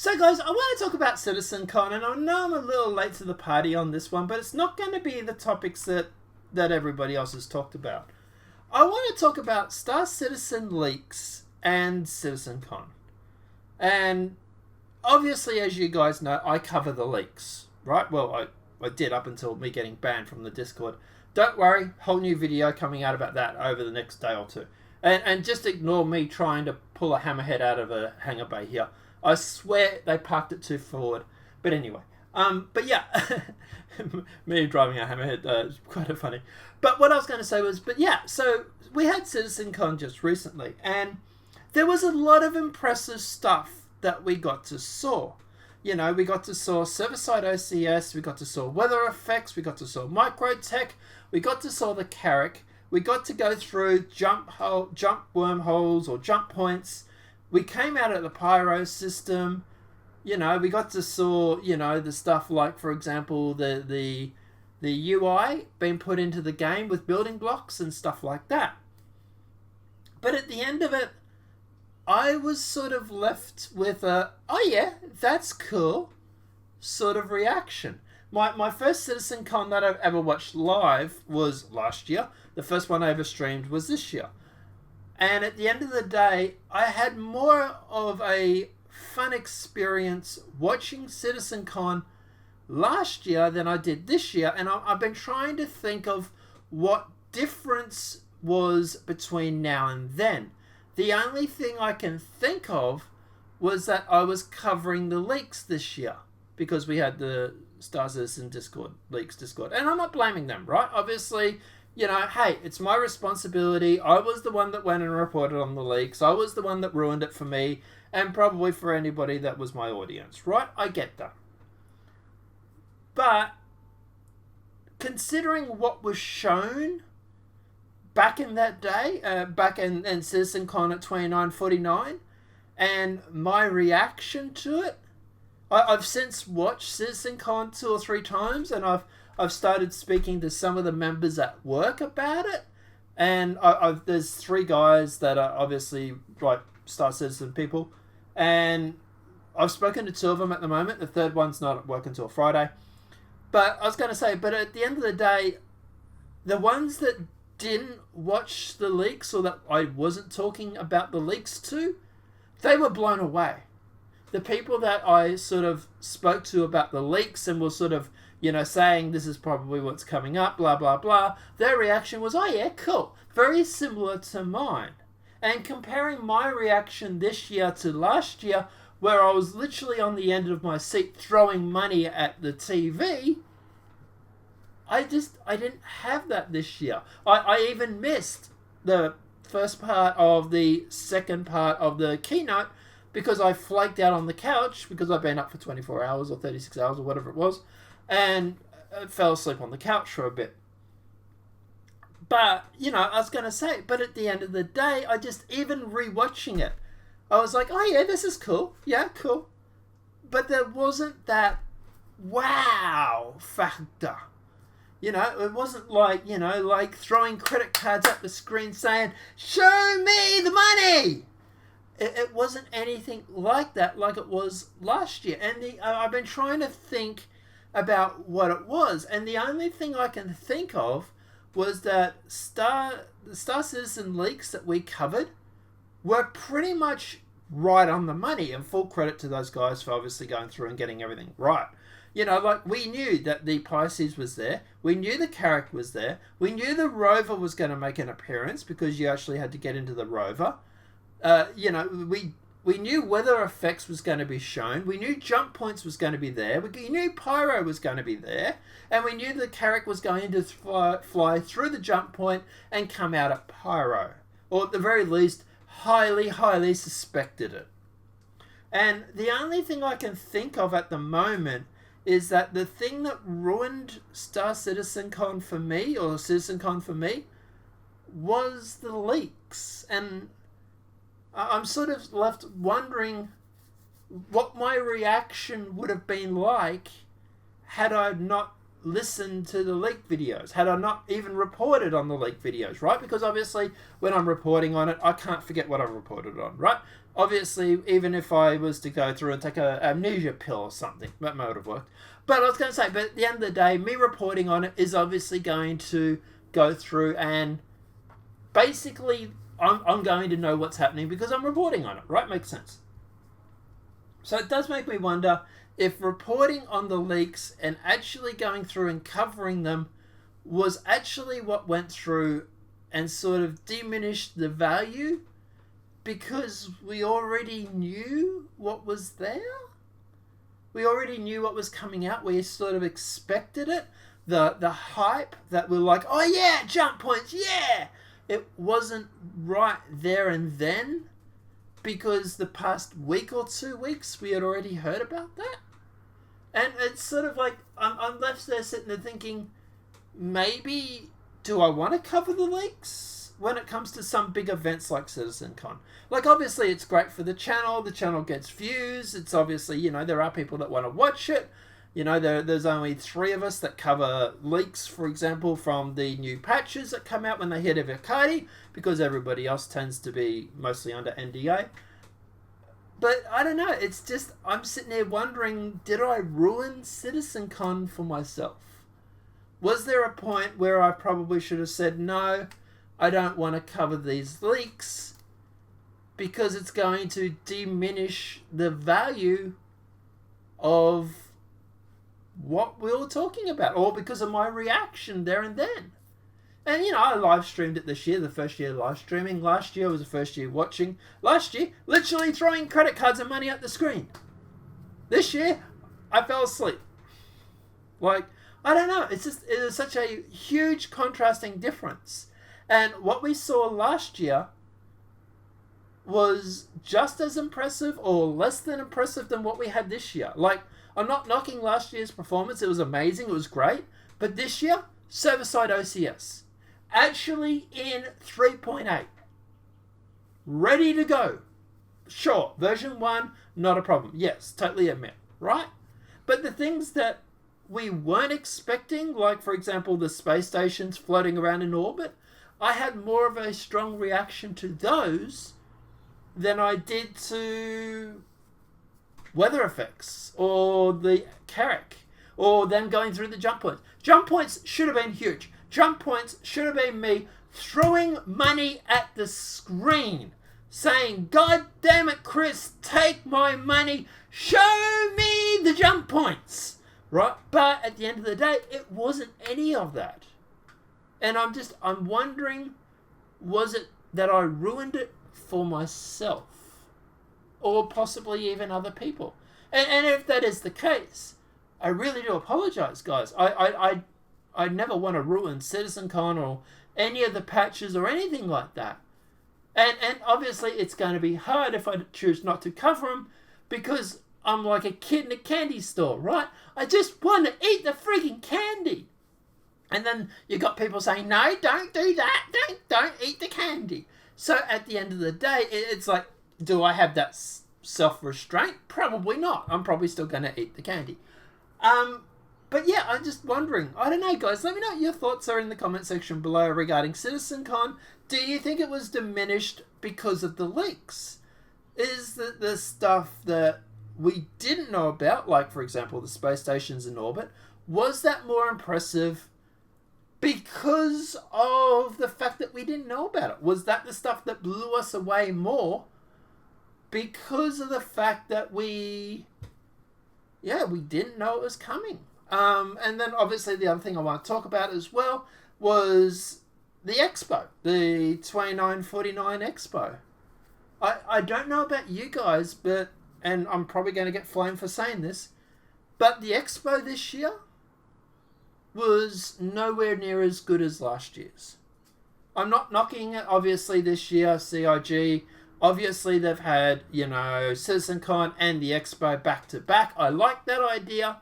So guys, I want to talk about CitizenCon, and I know I'm a little late to the party on this one, but it's not going to be the topics that everybody else has talked about. I want to talk about Star Citizen leaks and CitizenCon. And obviously, as you guys know, I cover the leaks, right? Well, I did up until me getting banned from the Discord. Don't worry, whole new video coming out about that over the next day or two. And just ignore me trying to pull a hammerhead out of a hangar bay here. I swear they parked it too forward. But anyway, but yeah, me driving a hammerhead is quite funny. But what I was going to say was, but yeah, so we had CitizenCon just recently, and there was a lot of impressive stuff that we got to saw. You know, we got to saw server-side OCS, we got to saw weather effects, we got to saw microtech, we got to saw the Carrack, we got to go through jump wormholes or jump points. We came out at the pyro system. You know, we got to saw, you know, the stuff like, for example, the UI being put into the game with building blocks and stuff like that. But at the end of it, I was sort of left with a, oh yeah, that's cool sort of reaction. My first CitizenCon that I've ever watched live was last year. The first one I ever streamed was this year. And at the end of the day, I had more of a fun experience watching CitizenCon last year than I did this year. And I've been trying to think of what difference was between now and then. The only thing I can think of was that I was covering the leaks this year because we had the Star Citizen Discord, leaks Discord. And I'm not blaming them, right? Obviously, you know, hey, it's my responsibility. I was the one that went and reported on the leaks. I was the one that ruined it for me and probably for anybody that was my audience, right? I get that. But considering what was shown back in that day, back in CitizenCon at 2949, and my reaction to it, I've since watched CitizenCon 2 or 3 times, and I've started speaking to some of the members at work about it, and there's 3 guys that are obviously like Star Citizen people, and I've spoken to 2 of them at the moment. The third one's not at work until Friday. But I was going to say, but at the end of the day, the ones that didn't watch the leaks or that I wasn't talking about the leaks to, they were blown away. The people that I sort of spoke to about the leaks and were sort of, you know, saying this is probably what's coming up, blah, blah, blah, their reaction was, oh yeah, cool. Very similar to mine. And comparing my reaction this year to last year, where I was literally on the end of my seat throwing money at the TV, I didn't have that this year. I even missed the first part of the second part of the keynote because I flaked out on the couch because I've been up for 24 hours or 36 hours or whatever it was, and I fell asleep on the couch for a bit. But, you know, I was going to say, but at the end of the day, I just, even rewatching it, I was like, oh yeah, this is cool. Yeah, cool. But there wasn't that wow factor. You know, it wasn't like, you know, like throwing credit cards at the screen saying, show me the money. It wasn't anything like that, like it was last year. And I've been trying to think about what it was. And the only thing I can think of was that the Star Citizen leaks that we covered were pretty much right on the money. And full credit to those guys for obviously going through and getting everything right. You know, like, we knew that the Pisces was there. We knew the Carrack was there. We knew the rover was going to make an appearance because you actually had to get into the rover. You know, we knew weather effects was going to be shown. We knew jump points was going to be there. We knew pyro was going to be there. And we knew the Carrack was going to fly through the jump point and come out at pyro. Or at the very least, highly, highly suspected it. And the only thing I can think of at the moment is that the thing that ruined Star CitizenCon for me, or CitizenCon for me, was the leaks. And I'm sort of left wondering what my reaction would have been like had I not listened to the leak videos, had I not even reported on the leak videos, right? Because obviously when I'm reporting on it, I can't forget what I reported on, right? Obviously, even if I was to go through and take a amnesia pill or something, that might have worked. But I was going to say, but at the end of the day, me reporting on it is obviously going to go through and basically I'm going to know what's happening because I'm reporting on it, right? Makes sense. So it does make me wonder if reporting on the leaks and actually going through and covering them was actually what went through and sort of diminished the value because we already knew what was there. We already knew what was coming out. We sort of expected it. The hype that we're like, oh yeah, jump points, yeah. It wasn't right there and then because the past week or 2 weeks we had already heard about that. And it's sort of like, I'm left there sitting there thinking, maybe, do I want to cover the leaks when it comes to some big events like CitizenCon? Like, obviously, it's great for the channel gets views, it's obviously, you know, there are people that want to watch it. You know, there's only 3 of us that cover leaks, for example, from the new patches that come out when they hit Evocati, because everybody else tends to be mostly under NDA. But I don't know, it's just, I'm sitting there wondering, did I ruin CitizenCon for myself? Was there a point where I probably should have said, no, I don't want to cover these leaks because it's going to diminish the value of what we were talking about, or because of my reaction there and then. And, you know, I live streamed it this year, the first year live streaming. Last year was the first year watching. Last year, literally throwing credit cards and money at the screen. This year, I fell asleep. Like, I don't know. It is such a huge contrasting difference. And what we saw last year was just as impressive or less than impressive than what we had this year. Like, I'm not knocking last year's performance. It was amazing. It was great. But this year, server-side OCS. Actually in 3.8. Ready to go. Sure, version 1, not a problem. Yes, totally admit, right? But the things that we weren't expecting, like, for example, the space stations floating around in orbit, I had more of a strong reaction to those than I did to weather effects or the Carrack or them going through the jump points. Jump points should have been huge. Jump points should have been me throwing money at the screen saying, God damn it, Chris, take my money, show me the jump points, right? But at the end of the day, it wasn't any of that. And I'm wondering, was it that I ruined it for myself? Or possibly even other people? And if that is the case, I really do apologize, guys. I never want to ruin CitizenCon or any of the patches or anything like that. And obviously it's going to be hard if I choose not to cover them because I'm like a kid in a candy store, right? I just want to eat the freaking candy. And then you got people saying, no, don't do that. Don't eat the candy. So at the end of the day, it's like, do I have that self-restraint? Probably not. I'm probably still going to eat the candy. But yeah, I'm just wondering. I don't know, guys. Let me know what your thoughts are in the comment section below regarding CitizenCon. Do you think it was diminished because of the leaks? Is the stuff that we didn't know about, like, for example, the space stations in orbit, was that more impressive because of the fact that we didn't know about it? Was that the stuff that blew us away more because of the fact that we didn't know it was coming? And then obviously the other thing I want to talk about as well was the expo, the 2949 expo. I don't know about you guys, and I'm probably going to get flamed for saying this, but the expo this year was nowhere near as good as last year's. I'm not knocking it. Obviously this year, CIG, obviously they've had, you know, CitizenCon and the expo back to back. I like that idea.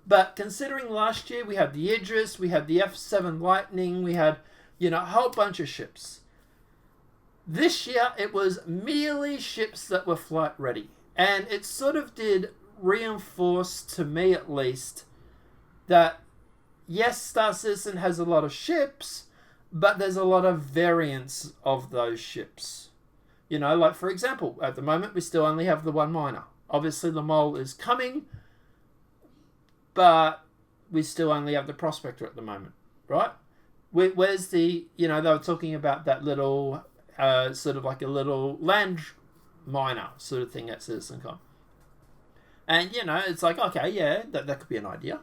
But considering last year we had the Idris, we had the F7 Lightning, we had, you know, a whole bunch of ships. This year it was merely ships that were flight ready. And it sort of did reinforce, to me at least, that yes, Star Citizen has a lot of ships, but there's a lot of variants of those ships. You know, like for example, at the moment we still only have the one miner. Obviously the mole is coming, but we still only have the prospector at the moment, right? Where's the, you know, they were talking about that little, sort of like a little land miner sort of thing at CitizenCon. And, you know, it's like, okay, yeah, that could be an idea.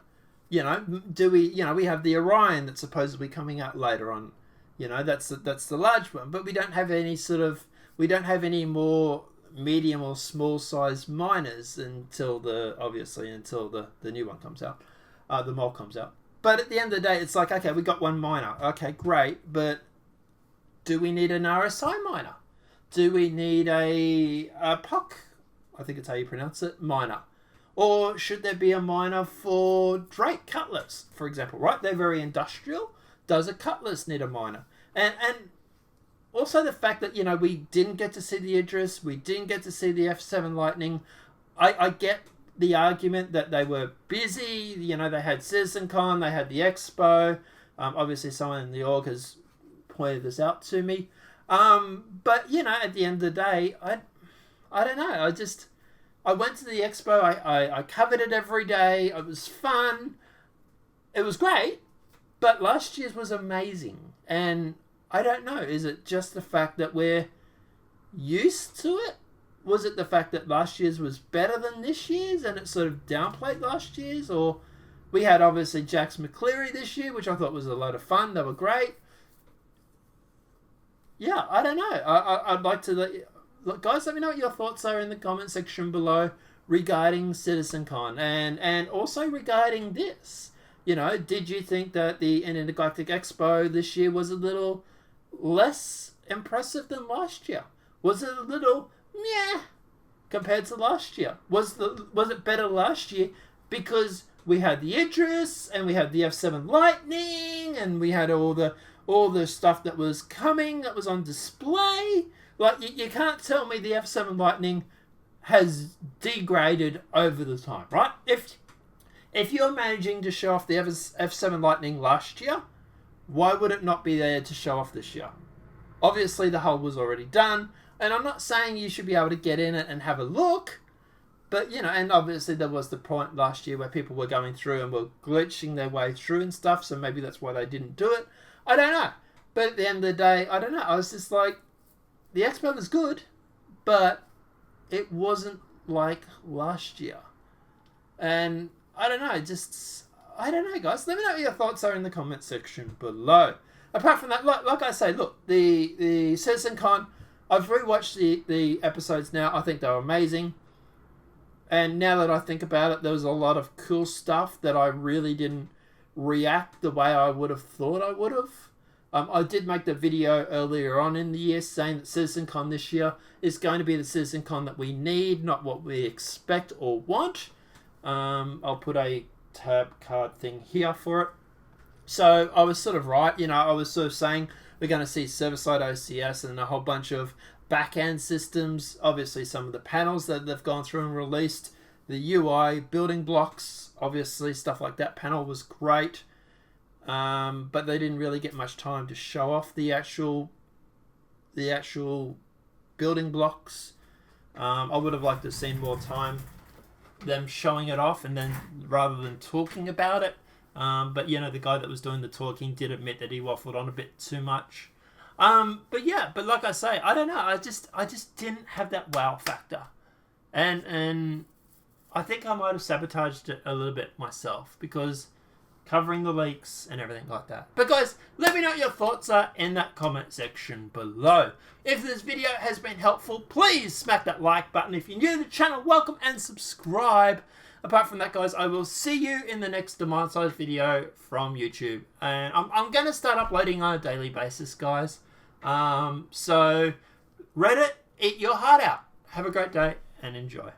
You know, do we, you know, we have the Orion that's supposedly coming out later on. You know, that's the large one. But we don't have any sort of, we don't have any more medium or small size miners until the new one comes out. The mole comes out. But at the end of the day, it's like, okay, we got one miner. Okay, great. But do we need an RSI miner? Do we need a POC, I think it's how you pronounce it, miner? Or should there be a miner for Drake Cutlass, for example, right? They're very industrial. Does a Cutlass need a miner? And also the fact that, you know, we didn't get to see the Idris, we didn't get to see the F7 Lightning. I get the argument that they were busy. You know, they had CitizenCon, they had the Expo. Obviously, someone in the org has pointed this out to me. But, you know, at the end of the day, I don't know. I went to the Expo. I covered it every day. It was fun. It was great. But last year's was amazing. And I don't know. Is it just the fact that we're used to it? Was it the fact that last year's was better than this year's and it sort of downplayed last year's? Or we had obviously Jax McCleary this year, which I thought was a lot of fun. They were great. Yeah, I don't know. I'd like to look, guys, let me know what your thoughts are in the comment section below regarding CitizenCon and also regarding this. You know, did you think that the Intergalactic Expo this year was a little less impressive than last year? Was it a little meh compared to last year? Was it better last year because we had the Idris and we had the F7 Lightning and we had all the stuff that was coming that was on display? Like, you can't tell me the F7 Lightning has degraded over the time, right? If you're managing to show off the F7 Lightning last year, why would it not be there to show off this year? Obviously, the hull was already done, and I'm not saying you should be able to get in it and have a look, but, you know, and obviously there was the point last year where people were going through and were glitching their way through and stuff, so maybe that's why they didn't do it. I don't know. But at the end of the day, I don't know. I was just like, the Expo was good, but it wasn't like last year. And I don't know, I don't know, guys. Let me know what your thoughts are in the comment section below. Apart from that, like I say, look, the CitizenCon, I've rewatched the episodes now. I think they were amazing. And now that I think about it, there was a lot of cool stuff that I really didn't react the way I would have thought I would have. I did make the video earlier on in the year saying that CitizenCon this year is going to be the CitizenCon that we need, not what we expect or want. I'll put a tab card thing here for it. So I was sort of right. You know, I was sort of saying we're going to see server-side OCS and a whole bunch of back-end systems. Obviously, some of the panels that they've gone through and released. The UI, building blocks, obviously, stuff like that. Panel was great. But they didn't really get much time to show off the actual building blocks. I would have liked to have seen more time them showing it off and then rather than talking about it. But you know, the guy that was doing the talking did admit that he waffled on a bit too much. But yeah, but like I say, I don't know. I just didn't have that wow factor, and I think I might have sabotaged it a little bit myself because covering the leaks and everything like that. But guys, let me know what your thoughts are in that comment section below. If this video has been helpful, please smack that like button. If you're new to the channel, welcome and subscribe. Apart from that, guys, I will see you in the next demand size video from YouTube. And I'm going to start uploading on a daily basis, guys. So, Reddit, eat your heart out. Have a great day and enjoy.